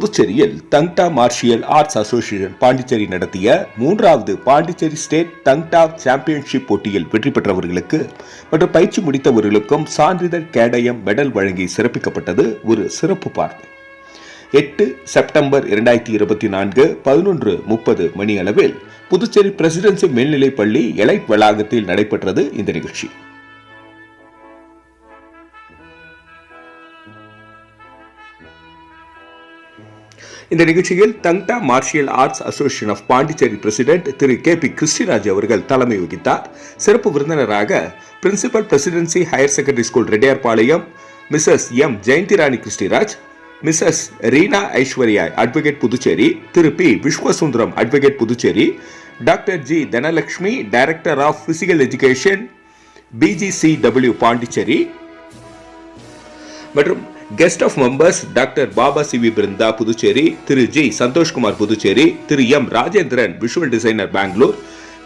புதுச்சேரியில் தங்டா martial arts association Pondicherry நடத்திய 3வது பாண்டிச்சேரி ஸ்டேட் தங்டா சாம்பியன்ஷிப் போட்டியில் வெற்றி பெற்றவர்களுக்கு மற்றும் பயிற்சி முடித்தவர்களுக்கும் சான்றிதழ் கேடயம் மெடல் வழங்கி சிறப்பிக்கப்பட்டது ஒரு சிறப்பு பார்வை. 8 செப்டம்பர் 2024 11:30 மணி அளவில் புதுச்சேரி பிரசிடென்சி மேல்நிலைப் பள்ளி எலைட் வளாகத்தில் நடைபெற்றது இந்த நிகழ்ச்சி. இந்த நிகழ்ச்சியில் Thangta martial arts association of Pondicherry president Thiru KP Christiraj அவர்கள் தலைமை வகித்தார். சிறப்பு விருந்தினராக principal presidency higher secondary school Reddiarpalayam Mrs M Jayanthirani Christiraj, Mrs Reena Aishwarya advocate Puducherry, Thiru P Viswasundaram advocate Puducherry, doctor G Dhanalakshmi director of physical education BGCW Pondicherry மற்றும் guest of members doctor Baba C V Brindha Puducherry, Thiru G Santhoshkumar Puducherry, Thiru M Rajendran visual designer Bangalore,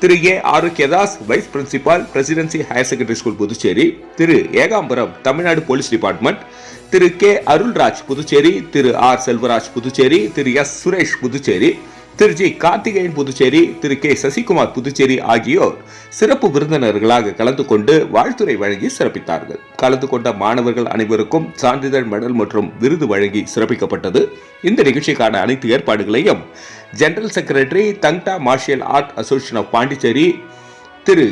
Thiru A Arokiadas wise principal presidency higher secondary school Puducherry, Thiru Ekambaram Tamil Nadu police department, Thiru K Arulraj Puducherry, Thiru R Selvaraj Puducherry, Thiru S Suresh Puducherry, Thiru G Karthikeyan Puducherry, Thiru K Sasikumar Puducherry ஆகியோர் சிறப்பு விருந்தினர்களாக கலந்து கொண்டு வாழ்த்துரை வழங்கி சிறப்பித்தார்கள். கலந்து கொண்ட மாணவர்கள் அனைவருக்கும் சான்றிதழ் மெடல் மற்றும் விருது வழங்கி சிறப்பிக்கப்பட்டது. இந்த நிகழ்ச்சிக்கான அனைத்து ஏற்பாடுகளையும் general secretary Thangta martial art association of Pondicherry Thiru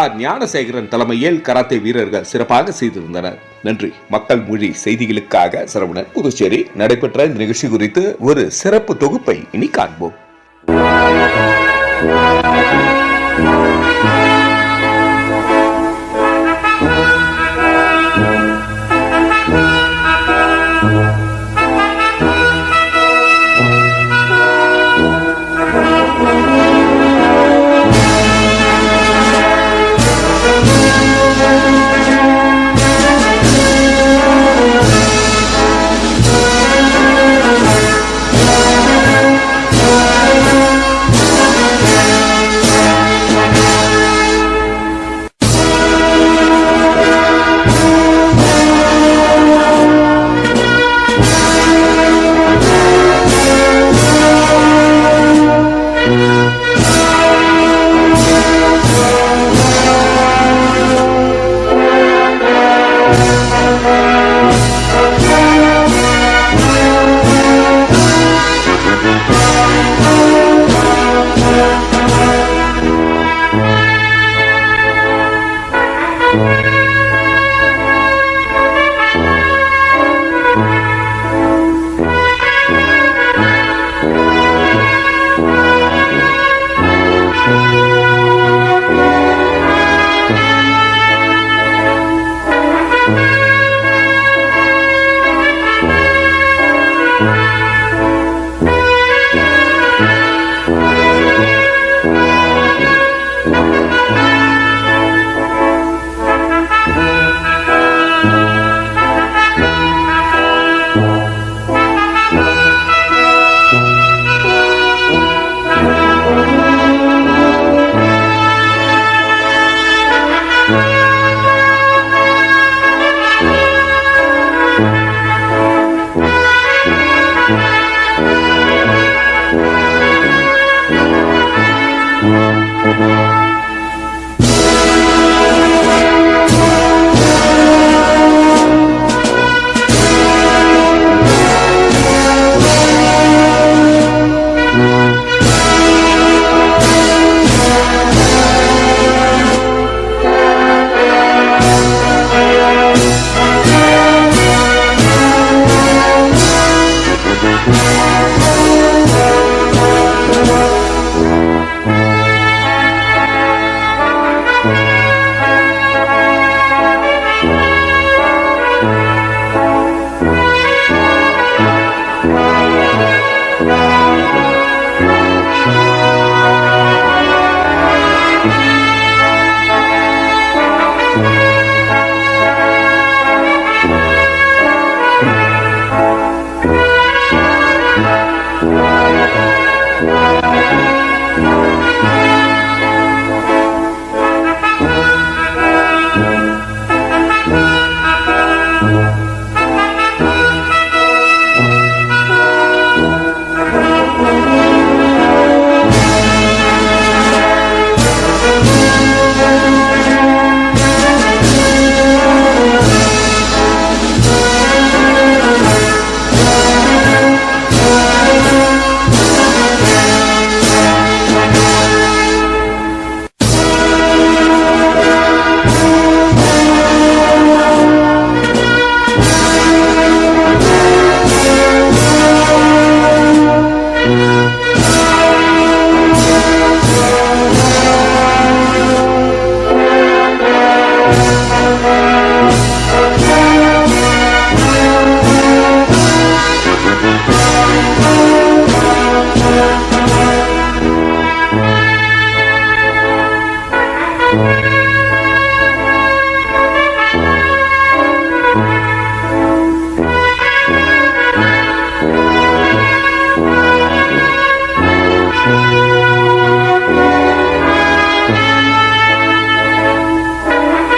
R Gnanasekaran தலைமையில் கராத்தே வீரர்கள் சிறப்பாக செய்திருந்தனர். நன்றி. மக்கள் மொழி செய்திகளுக்காக சரவணன், புதுச்சேரி. நடைபெற்ற இந்த நிகழ்ச்சி குறித்து ஒரு சிறப்பு தொகுப்பை இனி காண்போம்.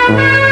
Thank you.